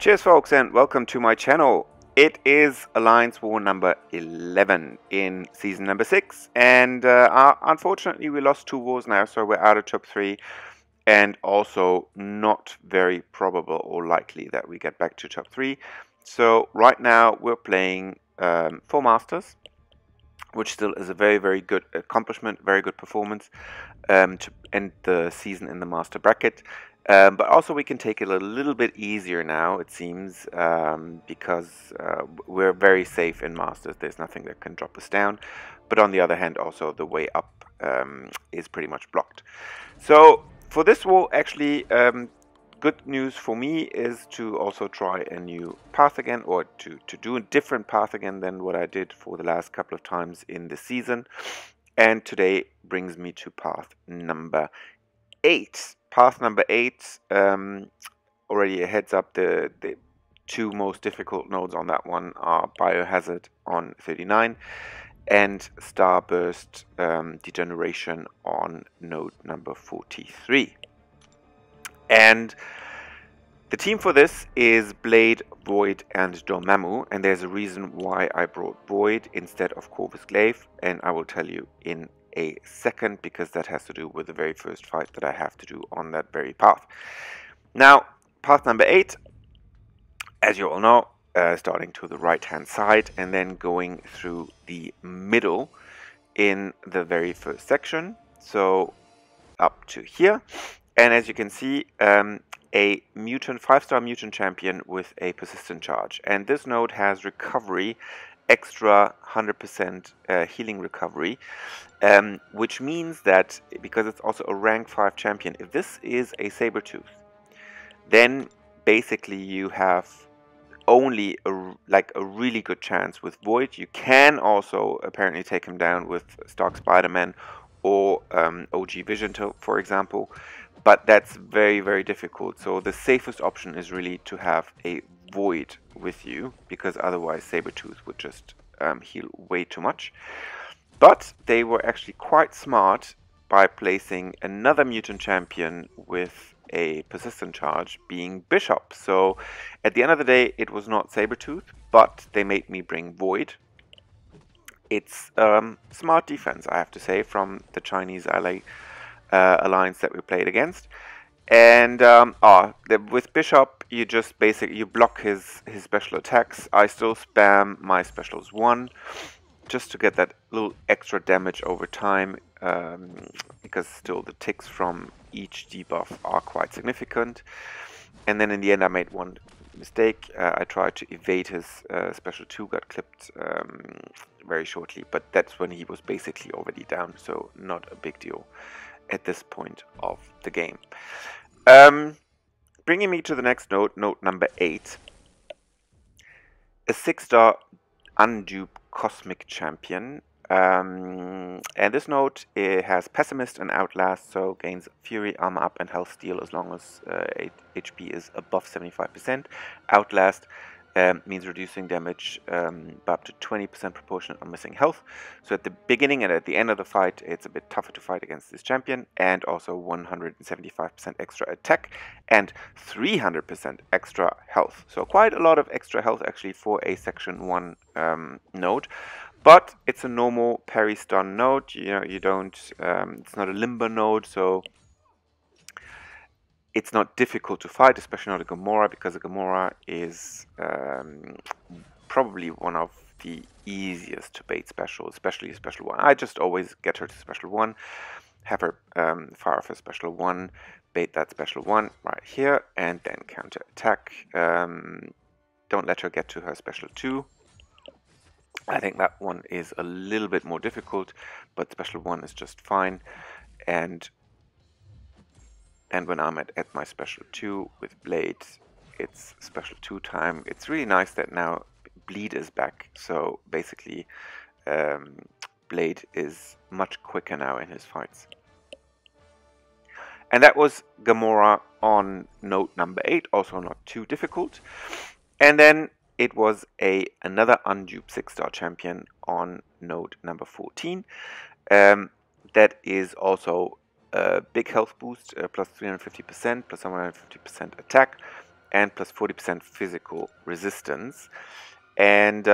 Cheers folks and welcome to my channel. It is Alliance War number 11 in season number 6 and unfortunately we lost 2 wars now, so we're out of top 3 and also not very probable or likely that we get back to top 3. So right now we're playing 4 Masters, which still is a very good accomplishment, very good performance to end the season in the Master bracket. But also we can take it a little bit easier now, it seems, because we're very safe in Masters. There's nothing that can drop us down. But on the other hand, also the way up is pretty much blocked. So for this war, actually, good news for me is to also try a new path again, or to do a different path again than what I did for the last couple of times in the season. And today brings me to path number 8. Path number 8, already a heads up, the 2 most difficult nodes on that one are Biohazard on 39 and Starburst Degeneration on node number 43. And the team for this is Blade, Void and Dormammu, and there's a reason why I brought Void instead of Corvus Glaive, and I will tell you in a second, because that has to do with the very first fight that I have to do on that very path. Now, path number 8, as you all know, starting to the right hand side and then going through the middle in the very first section, so up to here. And as you can see, a mutant 5-star mutant champion with a persistent charge, and this node has recovery, extra 100% healing recovery, which means that because it's also a rank 5 champion, if this is a Sabertooth, then basically you have only a really good chance with Void. You can also apparently take him down with Stark Spider-Man or OG Vision, for example, but that's very difficult. So the safest option is really to have a Void with you, because otherwise Sabertooth would just heal way too much. But they were actually quite smart by placing another mutant champion with a persistent charge, being Bishop. So at the end of the day, it was not Sabertooth, but they made me bring Void. It's smart defense, I have to say, from the Chinese alliance that we played against. And with Bishop, you just basically block his special attacks. I still spam my specials 1 just to get that little extra damage over time, because still the ticks from each debuff are quite significant. And then in the end I made one mistake. I tried to evade his special 2, got clipped very shortly, but that's when he was basically already down, so not a big deal at this point of the game. Bringing me to the next node, node number 8, a 6-star undupe cosmic champion, and this node, it has Pessimist and Outlast, so gains Fury, Armor Up and Health Steal as long as HP is above 75%. Outlast means reducing damage by up to 20% proportionate on missing health. So at the beginning and at the end of the fight, it's a bit tougher to fight against this champion, and also 175% extra attack and 300% extra health. So quite a lot of extra health actually for a section 1 node. But it's a normal parry stun node. You know, you don't. It's not a limber node, so it's not difficult to fight, especially not a Gamora, because a Gamora is probably one of the easiest to bait special, especially special 1. I just always get her to special 1, have her fire off her special 1, bait that special 1 right here, and then counter attack. Don't let her get to her special 2. I think that one is a little bit more difficult, but special 1 is just fine. And when I'm at my special 2 with Blade, it's special 2 time. It's really nice that now Bleed is back, so basically Blade is much quicker now in his fights. And that was Gamora on node number 8, also not too difficult. And then it was another undupe 6-star champion on node number 14. That is also a big health boost, plus 350%, plus 150% attack, and plus 40% physical resistance. And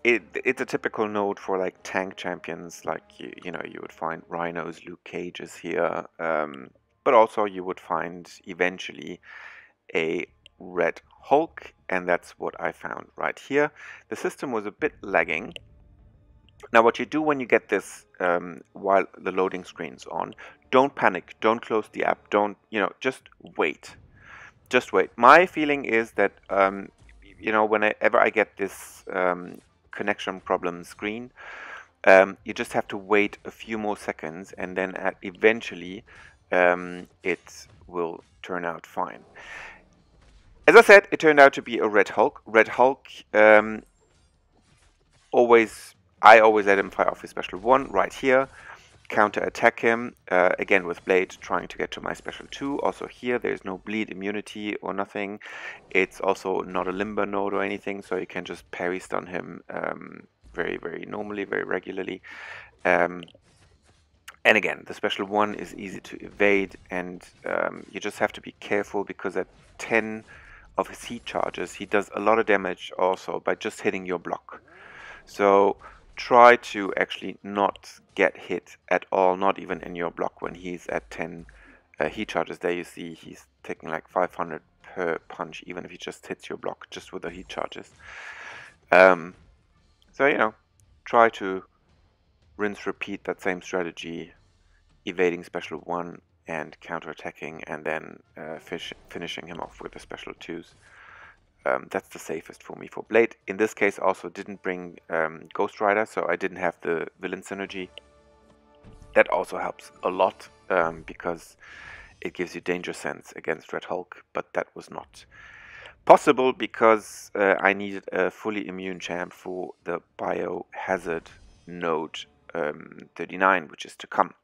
it's a typical node for like tank champions, like you know, you would find Rhinos, Luke Cages here, but also you would find eventually a Red Hulk, and that's what I found right here. The system was a bit lagging. Now what you do when you get this while the loading screen's on, don't panic, don't close the app, don't, you know, just wait. Just wait. My feeling is that, you know, whenever I get this connection problem screen, you just have to wait a few more seconds, and then eventually it will turn out fine. As I said, it turned out to be a Red Hulk. Red Hulk, I always let him fire off his special 1 right here. Counter attack him again with Blade, trying to get to my special 2. Also here there's no bleed immunity or nothing. It's also not a limber node or anything, so you can just parry stun him very normally, very regularly. And again, the special 1 is easy to evade, and you just have to be careful because at 10 of his heat charges he does a lot of damage also by just hitting your block. So try to actually not get hit at all, not even in your block when he's at 10 heat charges. There you see he's taking like 500 per punch, even if he just hits your block just with the heat charges. So, you know, try to rinse repeat that same strategy, evading special 1 and counter-attacking, and then finishing him off with the special 2s. That's the safest for me for Blade. In this case also didn't bring Ghost Rider, so I didn't have the villain synergy. That also helps a lot because it gives you danger sense against Red Hulk, but that was not possible because I needed a fully immune champ for the biohazard node 39, which is to come.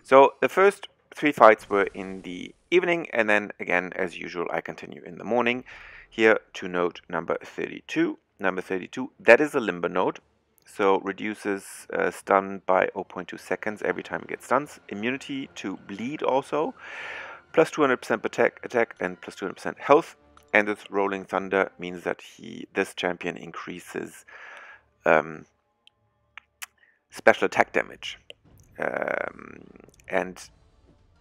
So the first 3 fights were in the evening, and then again, as usual, I continue in the morning. Here to node number 32. Number 32, that is a limber node, so reduces stun by 0.2 seconds every time it gets stuns. Immunity to bleed also, plus 200% attack and plus 200% health. And this Rolling Thunder means that this champion increases special attack damage. And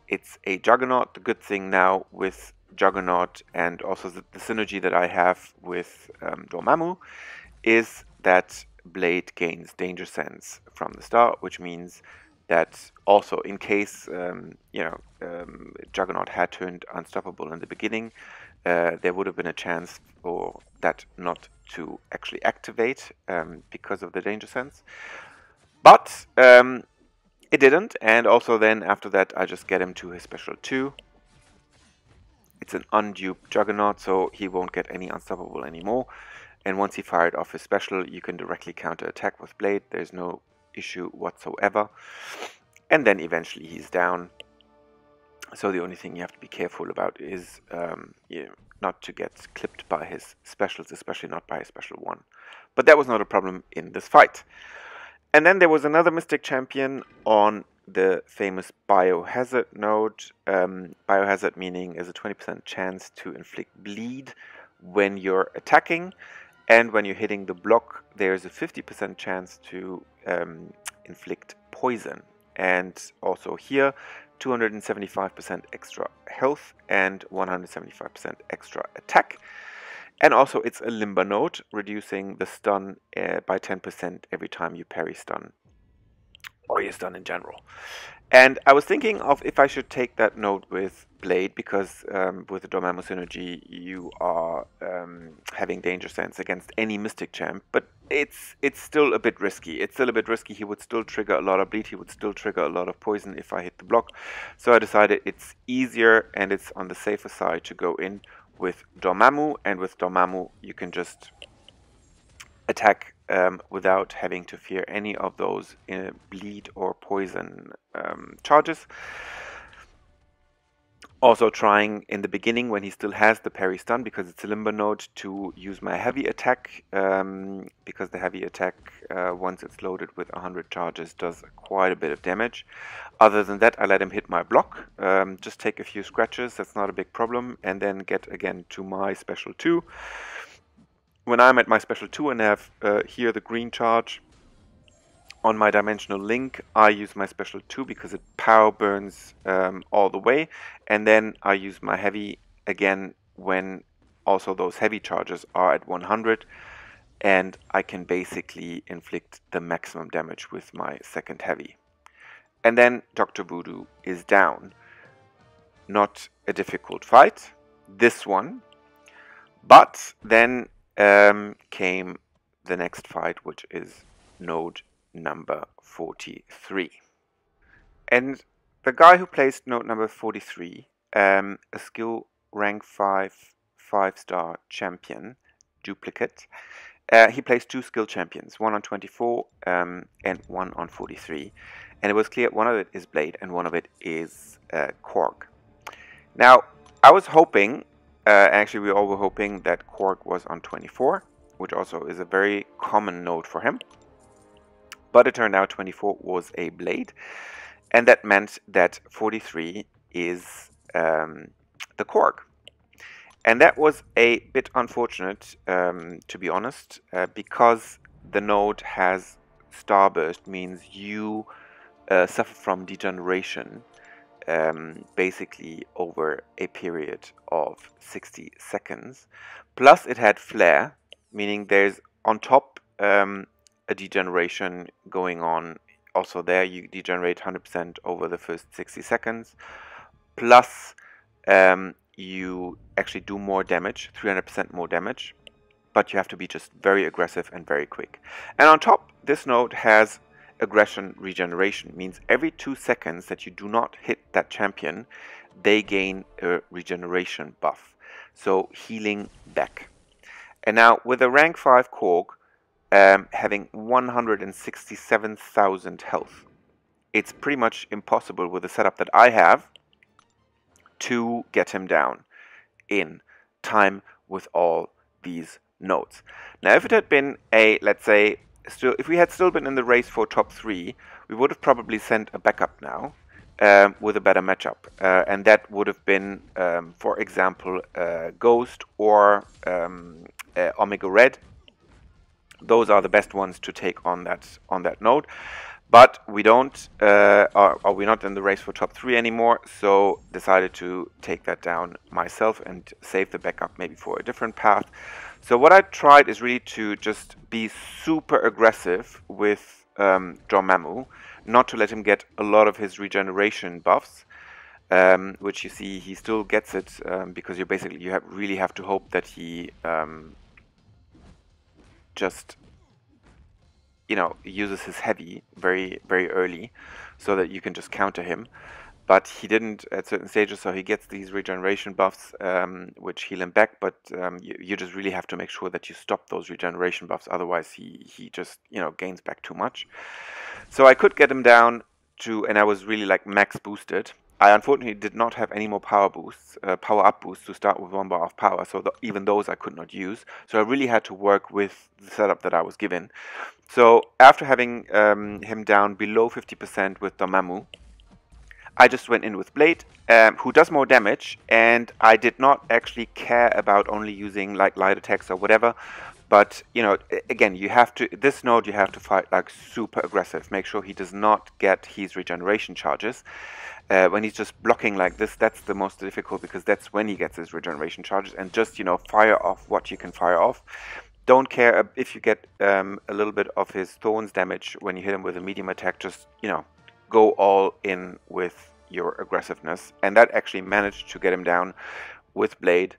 it's a Juggernaut. The good thing now with Juggernaut and also the synergy that I have with Dormammu is that Blade gains danger sense from the start, which means that also in case Juggernaut had turned unstoppable in the beginning, there would have been a chance for that not to actually activate because of the danger sense. But it didn't, and also then after that I just get him to his special 2. It's an unduped Juggernaut, so he won't get any unstoppable anymore. And once he fired off his special, you can directly counter attack with Blade. There's no issue whatsoever. And then eventually he's down. So the only thing you have to be careful about is not to get clipped by his specials, especially not by his special 1. But that was not a problem in this fight. And then there was another Mystic Champion on the famous Biohazard node. Biohazard meaning is a 20% chance to inflict bleed when you're attacking. And when you're hitting the block, there's a 50% chance to inflict poison. And also here, 275% extra health and 175% extra attack. And also it's a limber node, reducing the stun by 10% every time you parry stun, or you stun in general. And I was thinking of if I should take that node with Blade, because with the Dormammu synergy you are having danger sense against any Mystic champ, but it's still a bit risky. It's still a bit risky. He would still trigger a lot of bleed, he would still trigger a lot of poison if I hit the block. So I decided it's easier and it's on the safer side to go in with Dormammu, and with Dormammu you can just attack without having to fear any of those bleed or poison charges. Also trying in the beginning when he still has the parry stun, because it's a limber node, to use my heavy attack, because the heavy attack, once it's loaded with 100 charges, does quite a bit of damage. Other than that, I let him hit my block, just take a few scratches, that's not a big problem, and then get again to my special 2. When I'm at my special 2 and have here the green charge on my dimensional link, I use my special 2 because it power burns all the way, and then I use my heavy again when also those heavy charges are at 100, and I can basically inflict the maximum damage with my second heavy. And then Dr. Voodoo is down. Not a difficult fight, this one, but then came the next fight, which is node number 43. And the guy who placed node number 43, a skill rank 5 5-star champion, duplicate, he placed 2 skill champions, one on 24 and one on 43. And it was clear one of it is Blade and one of it is Korg. Now, I was hoping, actually we all were hoping that Korg was on 24, which also is a very common node for him. But it turned out 24 was a Blade, and that meant that 43 is the Korg. And that was a bit unfortunate, to be honest, because the node has Starburst, means you suffer from degeneration basically over a period of 60 seconds. Plus it had Flare, meaning there's on top a degeneration going on. Also there you degenerate 100% over the first 60 seconds. Plus you actually do more damage, 300% more damage, but you have to be just very aggressive and very quick. And on top, this node has aggression regeneration, means every 2 seconds that you do not hit that champion, they gain a regeneration buff, so healing back. And now with a rank 5 Korg having 167,000 health, it's pretty much impossible with the setup that I have to get him down in time with all these nodes. Now if it had been a, let's say, if we had still been in the race for top 3, we would have probably sent a backup now with a better matchup, and that would have been, for example, Ghost or Omega Red. Those are the best ones to take on that node. But we don't, we're not in the race for top 3 anymore, so decided to take that down myself and save the backup maybe for a different path. So what I tried is really to just be super aggressive with Dormammu, not to let him get a lot of his regeneration buffs, which you see he still gets it, because you basically really have to hope that he just, you know, uses his heavy very, very early so that you can just counter him. But he didn't at certain stages, so he gets these regeneration buffs, which heal him back, but you just really have to make sure that you stop those regeneration buffs, otherwise he just, you know, gains back too much. So I could get him down to, and I was really like max boosted. I unfortunately did not have any more power boosts, power up boosts to start with 1 bar of power, so even those I could not use. So I really had to work with the setup that I was given. So after having him down below 50% with Dormammu, I just went in with Blade, who does more damage, and I did not actually care about only using like light attacks or whatever. But, you know, again, you have to, this node you have to fight like super aggressive. Make sure he does not get his regeneration charges. When he's just blocking like this, that's the most difficult, because that's when he gets his regeneration charges. And just, you know, fire off what you can fire off. Don't care if you get a little bit of his thorns damage when you hit him with a medium attack. Just, you know, go all in with your aggressiveness. And that actually managed to get him down with Blade,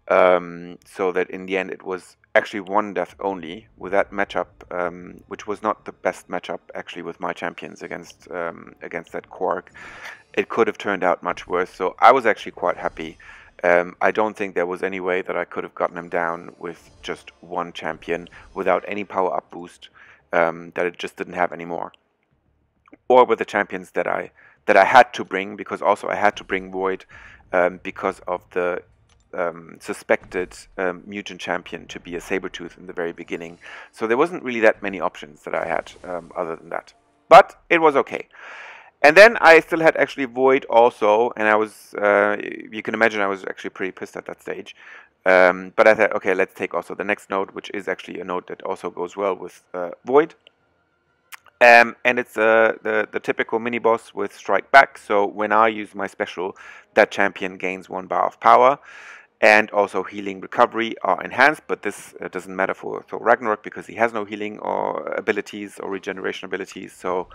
so that in the end it was actually 1 death only with that matchup, which was not the best matchup actually with my champions against that Korg. It could have turned out much worse, so I was actually quite happy. I don't think there was any way that I could have gotten him down with just 1 champion without any power up boost that it just didn't have anymore, or with the champions that I had to bring, because also I had to bring Void because of the suspected mutant champion to be a Sabertooth in the very beginning. So there wasn't really that many options that I had other than that. But it was okay. And then I still had actually Void also, and I was, you can imagine I was actually pretty pissed at that stage. But I thought, okay, let's take also the next node, which is actually a node that also goes well with Void. And it's the typical mini-boss with Strike Back, so when I use my special, that champion gains 1 bar of power, and also healing recovery are enhanced, but this doesn't matter for Thor Ragnarok because he has no healing or abilities or regeneration abilities, so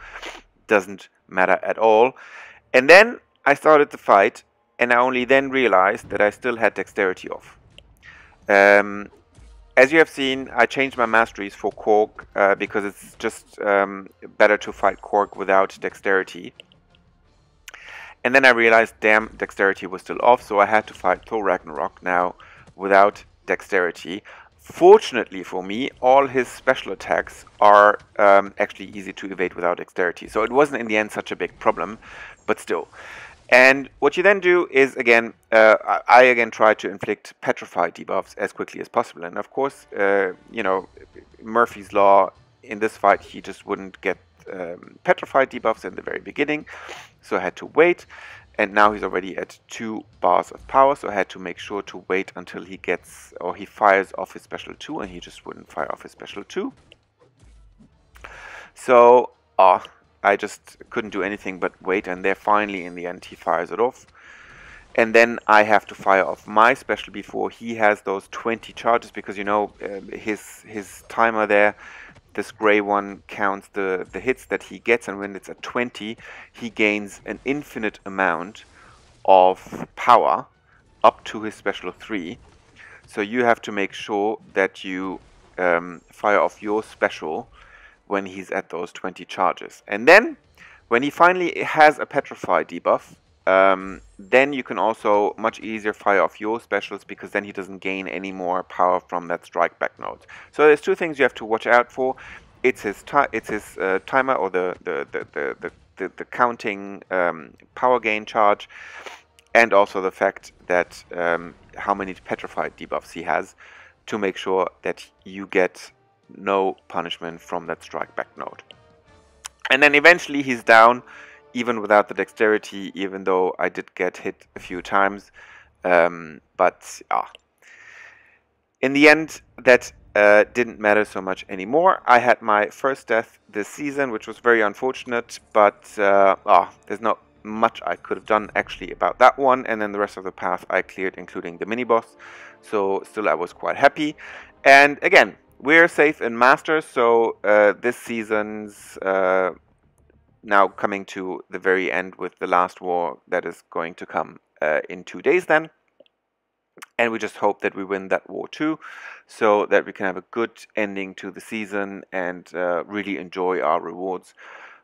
doesn't matter at all. And then I started the fight, and I only then realized that I still had dexterity off. As you have seen, I changed my masteries for Korg because it's just better to fight Korg without dexterity. And then I realized, damn, dexterity was still off, so I had to fight Thor Ragnarok now without dexterity. Fortunately for me, all his special attacks are actually easy to evade without dexterity. So it wasn't in the end such a big problem, but still. And what you then do is, again, I again try to inflict petrify debuffs as quickly as possible. And of course, you know, Murphy's Law, in this fight, he just wouldn't get petrify debuffs in the very beginning. So I had to wait. And now he's already at 2 bars of power. So I had to make sure to wait until he gets, or he fires off his special 2, and he just wouldn't fire off his special 2. So, I just couldn't do anything but wait, and there finally in the end he fires it off. And then I have to fire off my special before he has those 20 charges, because you know his timer there, this gray one, counts the hits that he gets, and when it's at 20 he gains an infinite amount of power up to his special 3. So you have to make sure that you fire off your special when he's at those 20 charges. And then, when he finally has a Petrify debuff, then you can also much easier fire off your specials, because then he doesn't gain any more power from that Strike Back node. So there's 2 things you have to watch out for. It's his timer, or the counting power gain charge, and also the fact that how many Petrified debuffs he has, to make sure that you get no punishment from that Strike Back node. And then eventually he's down, even without the dexterity, even though I did get hit a few times. But in the end, that didn't matter so much anymore. I had my first death this season, which was very unfortunate, but there's not much I could have done actually about that one. And then the rest of the path I cleared, including the mini-boss. So still I was quite happy. And again, we're safe in Masters, so this season's now coming to the very end with the last war that is going to come in 2 days then. And we just hope that we win that war too, so that we can have a good ending to the season and really enjoy our rewards,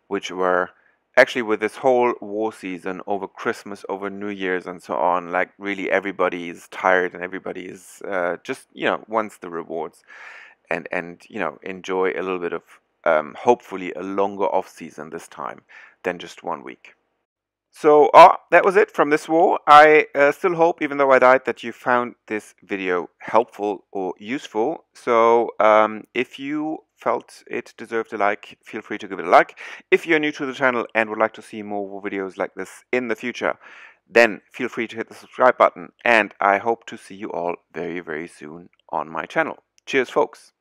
which were actually, with this whole war season over Christmas, over New Year's and so on, like really everybody is tired and everybody is just, you know, wants the rewards. And you know, enjoy a little bit of hopefully a longer off season this time than just 1 week. So that was it from this war. I still hope, even though I died, that you found this video helpful or useful. So if you felt it deserved a like, feel free to give it a like. If you're new to the channel and would like to see more war videos like this in the future, then feel free to hit the subscribe button. And I hope to see you all very, very soon on my channel. Cheers, folks.